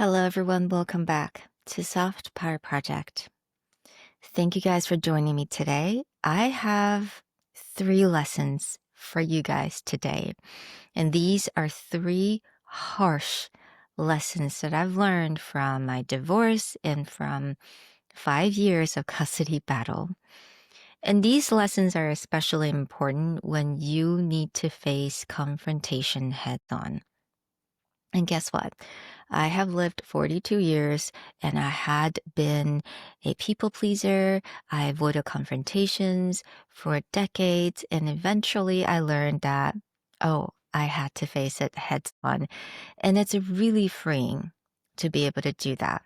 Hello, everyone. Welcome back to Soft Power Project. Thank you guys for joining me today. I have 3 lessons for you guys today. And these are 3 harsh lessons that I've learned from my divorce and from 5 years of custody battle. And these lessons are especially important when you need to face confrontation head on. And guess what? I have lived 42 years and I had been a people pleaser. I avoided confrontations for decades. And eventually I learned that, I had to face it heads on. And it's really freeing to be able to do that.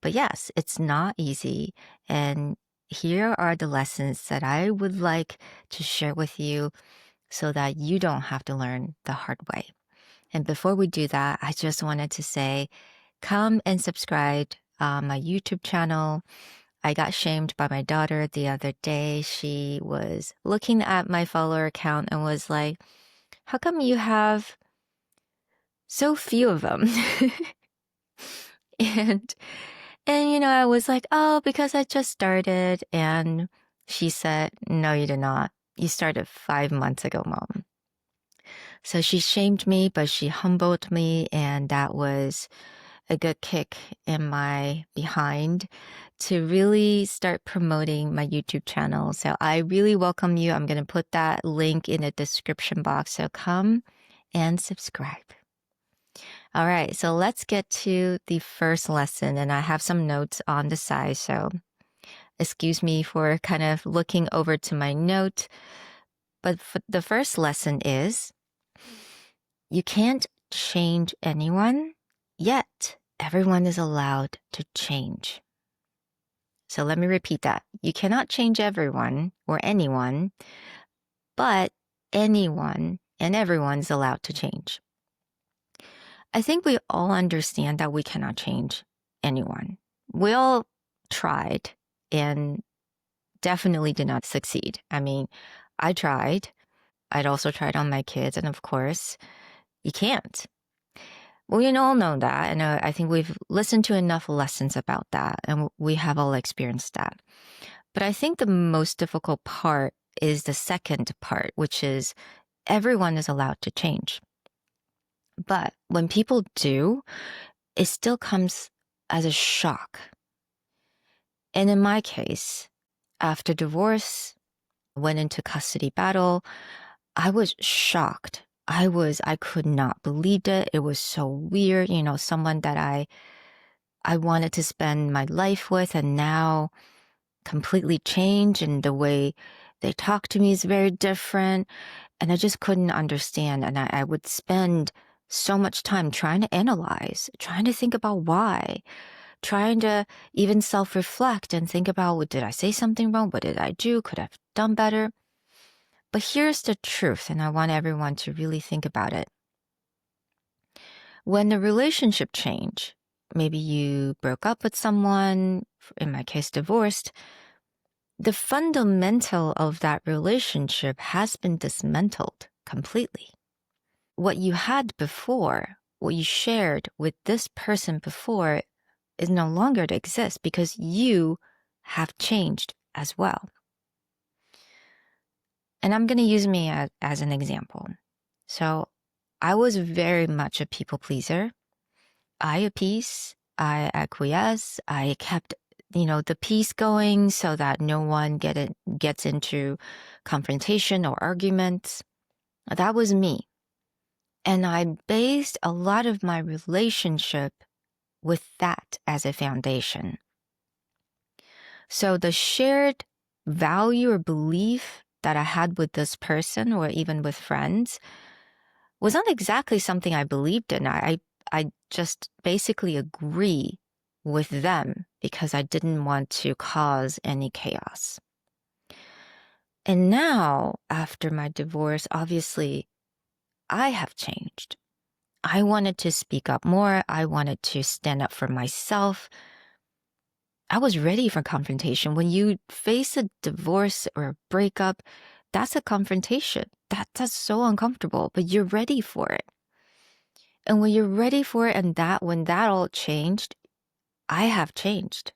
But yes, it's not easy. And here are the lessons that I would like to share with you so that you don't have to learn the hard way. And before we do that, I just wanted to say, come and subscribe my YouTube channel. I got shamed by my daughter the other day. She was looking at my follower account and was like, how come you have so few of them? and I was like, oh, because I just started. And she said, no, you did not. You started 5 months ago, Mom. So she shamed me, but she humbled me, and that was a good kick in my behind to really start promoting my YouTube channel. So I really welcome you. I'm going to put that link in the description box. So come and subscribe. All right, so let's get to the first lesson, and I have some notes on the side. So excuse me for kind of looking over to my note. But the first lesson is, you can't change anyone, yet everyone is allowed to change. So let me repeat that. You cannot change everyone or anyone, but anyone and everyone is allowed to change. I think we all understand that we cannot change anyone. We all tried and definitely did not succeed. I mean, I tried. I'd also tried on my kids, and of course, you can't. We all know that, and I think we've listened to enough lessons about that, and we have all experienced that. But I think the most difficult part is the second part, which is everyone is allowed to change. But when people do, it still comes as a shock. And in my case, after divorce, went into custody battle, I was shocked. I could not believe it. It was so weird. Someone that I wanted to spend my life with and now completely changed, and the way they talk to me is very different. And I just couldn't understand. And I would spend so much time trying to analyze, trying to think about why, trying to even self-reflect and think about, well, did I say something wrong? What did I do? Could I have done better? But here's the truth, and I want everyone to really think about it. When the relationship changed, maybe you broke up with someone, in my case, divorced, the fundamental of that relationship has been dismantled completely. What you had before, what you shared with this person before, is no longer to exist because you have changed as well. And I'm going to use me as an example. So I was very much a people pleaser. I appease, I acquiesce, I kept, the peace going so that no one gets into confrontation or arguments. That was me. And I based a lot of my relationship with that as a foundation. So the shared value or belief that I had with this person or even with friends was not exactly something I believed in. I just basically agree with them because I didn't want to cause any chaos. And now, after my divorce, obviously, I have changed. I wanted to speak up more. I wanted to stand up for myself. I was ready for confrontation. When you face a divorce or a breakup, that's a confrontation. That's so uncomfortable, but you're ready for it. And when you're ready for it, and when that all changed, I have changed.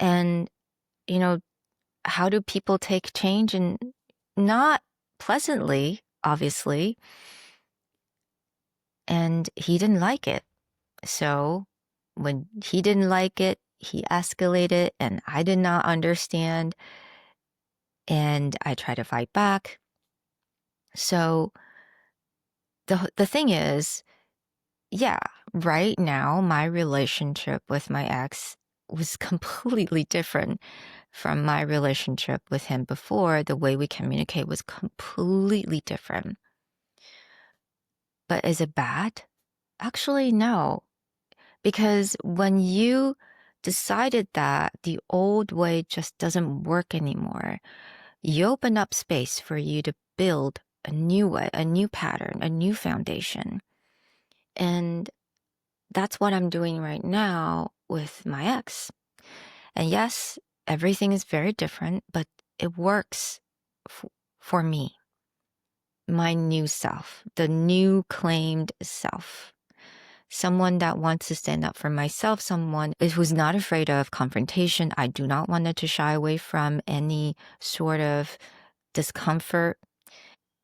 And, you know, how do people take change? And not pleasantly, obviously. And he didn't like it. So when he didn't like it, he escalated, and I did not understand. And I tried to fight back. So the thing is, yeah, right now, my relationship with my ex was completely different from my relationship with him before. The way we communicate was completely different. But is it bad? Actually, no. Because when you decided that the old way just doesn't work anymore, you open up space for you to build a new way, a new pattern, a new foundation. And that's what I'm doing right now with my ex. And yes, everything is very different, but it works for me, my new self, the new claimed self. Someone that wants to stand up for myself, someone who's not afraid of confrontation. I do not want to shy away from any sort of discomfort.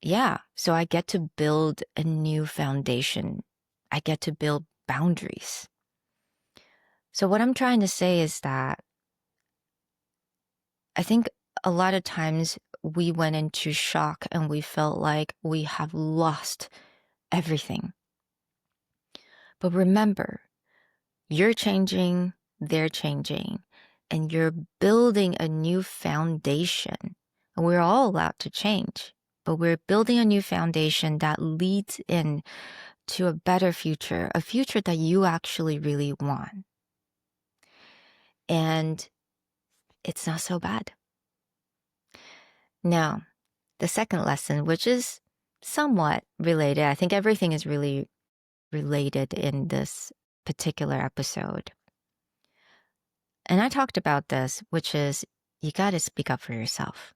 Yeah, so I get to build a new foundation. I get to build boundaries. So what I'm trying to say is that I think a lot of times we went into shock and we felt like we have lost everything. But remember, you're changing, they're changing, and you're building a new foundation. And we're all allowed to change, but we're building a new foundation that leads in to a better future, a future that you actually really want. And it's not so bad. Now, the second lesson, which is somewhat related, I think everything is really related in this particular episode. And I talked about this, which is you got to speak up for yourself.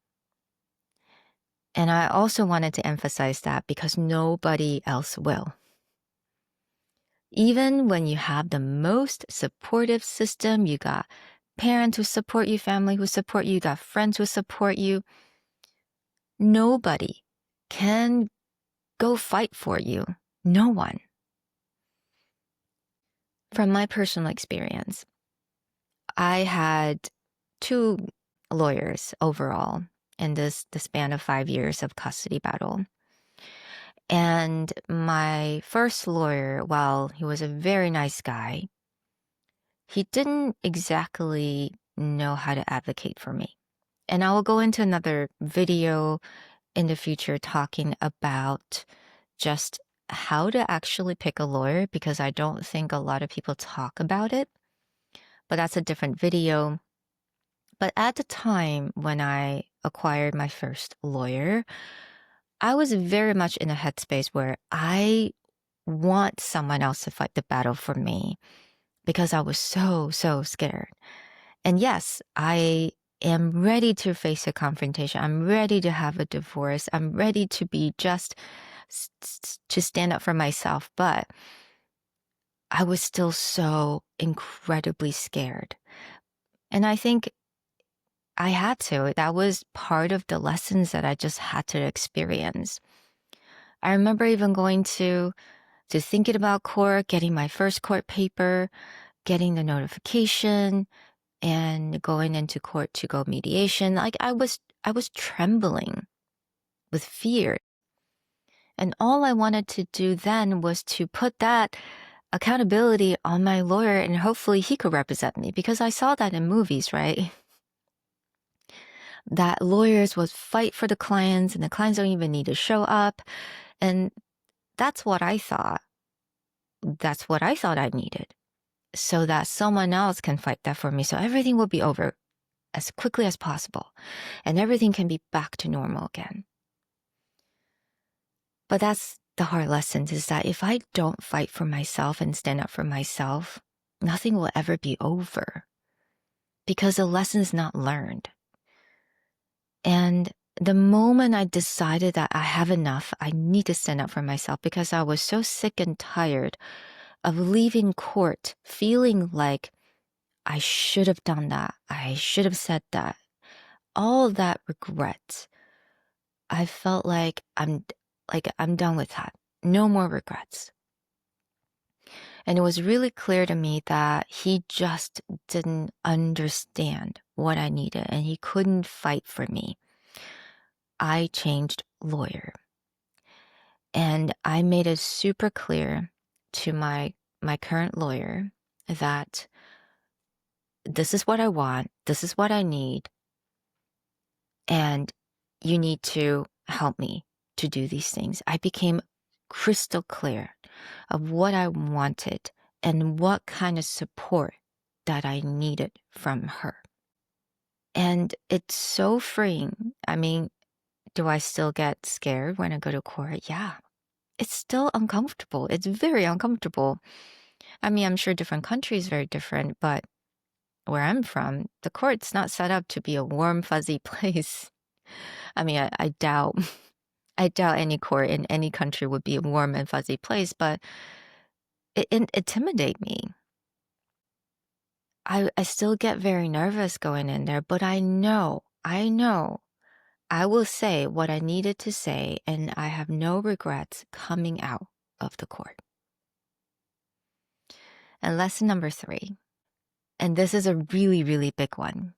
And I also wanted to emphasize that because nobody else will. Even when you have the most supportive system, you got parents who support you, family who support you, you got friends who support you, nobody can go fight for you. No one. From my personal experience, I had 2 lawyers overall in the span of 5 years of custody battle. And my first lawyer, while he was a very nice guy, he didn't exactly know how to advocate for me. And I will go into another video in the future talking about just how to actually pick a lawyer, because I don't think a lot of people talk about it. But that's a different video. But at the time when I acquired my first lawyer, I was very much in a headspace where I want someone else to fight the battle for me because I was so scared. And yes, I am ready to face a confrontation. I'm ready to have a divorce. I'm ready to be just to stand up for myself. But I was still so incredibly scared. And I think I had to. That was part of the lessons that I just had to experience. I remember even going to thinking about court, getting my first court paper, getting the notification, and going into court to go mediation. Like I was trembling with fear. And all I wanted to do then was to put that accountability on my lawyer, and hopefully he could represent me, because I saw that in movies, right? That lawyers would fight for the clients and the clients don't even need to show up. And that's what I thought. That's what I thought I needed, so that someone else can fight that for me. So everything will be over as quickly as possible and everything can be back to normal again. But that's the hard lesson, is that if I don't fight for myself and stand up for myself, nothing will ever be over, because the lesson is not learned. And the moment I decided that I have enough, I need to stand up for myself because I was so sick and tired of leaving court feeling like I should have done that. I should have said that. All that regret. I felt like I'm done with that. No more regrets. And it was really clear to me that he just didn't understand what I needed and he couldn't fight for me. I changed lawyer. And I made it super clear to my current lawyer that this is what I want, this is what I need, and you need to help me to do these things. I became crystal clear of what I wanted and what kind of support that I needed from her. And it's so freeing. I mean, do I still get scared when I go to court? Yeah. It's still uncomfortable. It's very uncomfortable. I mean, I'm sure different countries very different, but where I'm from, the court's not set up to be a warm, fuzzy place. I mean, I doubt I doubt any court in any country would be a warm and fuzzy place, but it intimidate me. I still get very nervous going in there, but I know I will say what I needed to say, and I have no regrets coming out of the court. And lesson number 3, and this is a really, really big one.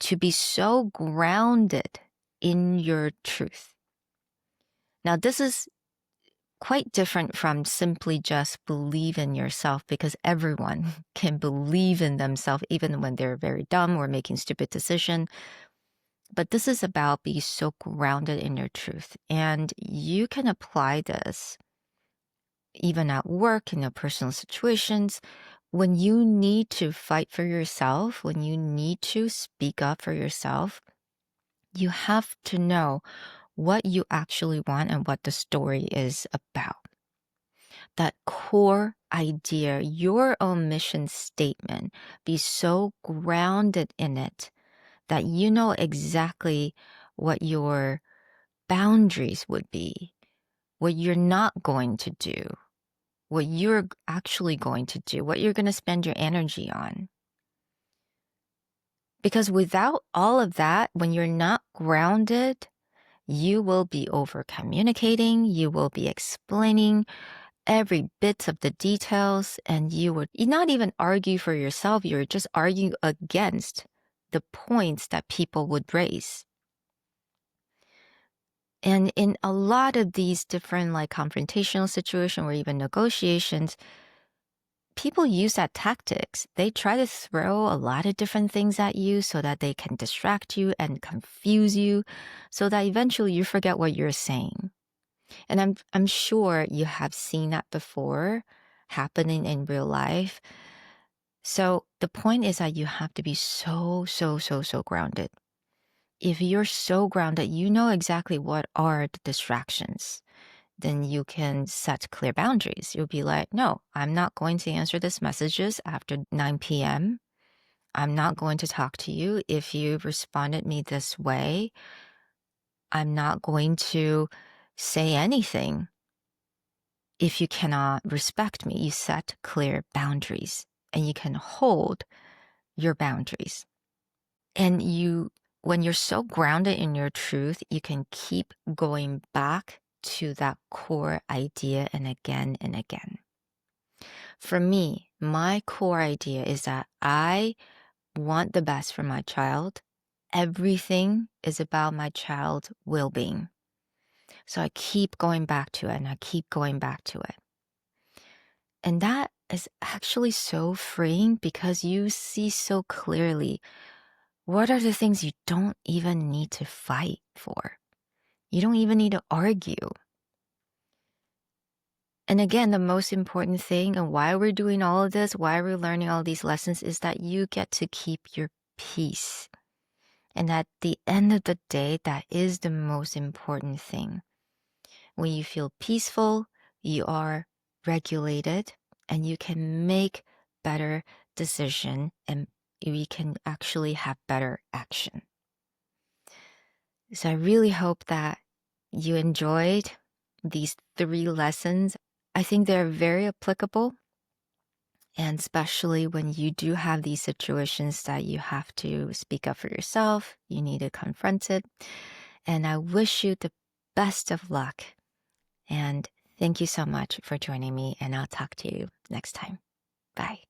To be so grounded in your truth. Now, this is quite different from simply just believe in yourself because everyone can believe in themselves even when they're very dumb or making stupid decisions. But this is about being so grounded in your truth. And you can apply this even at work, in your personal situations, when you need to fight for yourself, when you need to speak up for yourself, you have to know what you actually want and what the story is about. That core idea, your own mission statement, be so grounded in it that you know exactly what your boundaries would be, what you're not going to do, what you're actually going to do, what you're going to spend your energy on. Because without all of that, when you're not grounded, you will be over communicating, you will be explaining every bit of the details, and you would not even argue for yourself, you're just arguing against the points that people would raise. And in a lot of these different like confrontational situations or even negotiations, people use that tactics. They try to throw a lot of different things at you so that they can distract you and confuse you so that eventually you forget what you're saying. And I'm sure you have seen that before happening in real life. So the point is that you have to be so grounded. If you're so grounded, you know exactly what are the distractions. Then you can set clear boundaries. You'll be like, no, I'm not going to answer these messages after 9 p.m. I'm not going to talk to you if you responded me this way. I'm not going to say anything if you cannot respect me. You set clear boundaries and you can hold your boundaries. And when you're so grounded in your truth, you can keep going back to that core idea and again and again. For me, my core idea is that I want the best for my child. Everything is about my child's well-being. So I keep going back to it and I keep going back to it. And that is actually so freeing because you see so clearly what are the things you don't even need to fight for. You don't even need to argue. And again, the most important thing and why we're doing all of this, why we're learning all these lessons is that you get to keep your peace. And at the end of the day, that is the most important thing. When you feel peaceful, you are regulated and you can make better decision and we can actually have better action. So I really hope that you enjoyed these 3 lessons. I think they're very applicable, and especially when you do have these situations that you have to speak up for yourself, you need to confront it. And I wish you the best of luck. And thank you so much for joining me, and I'll talk to you next time. Bye.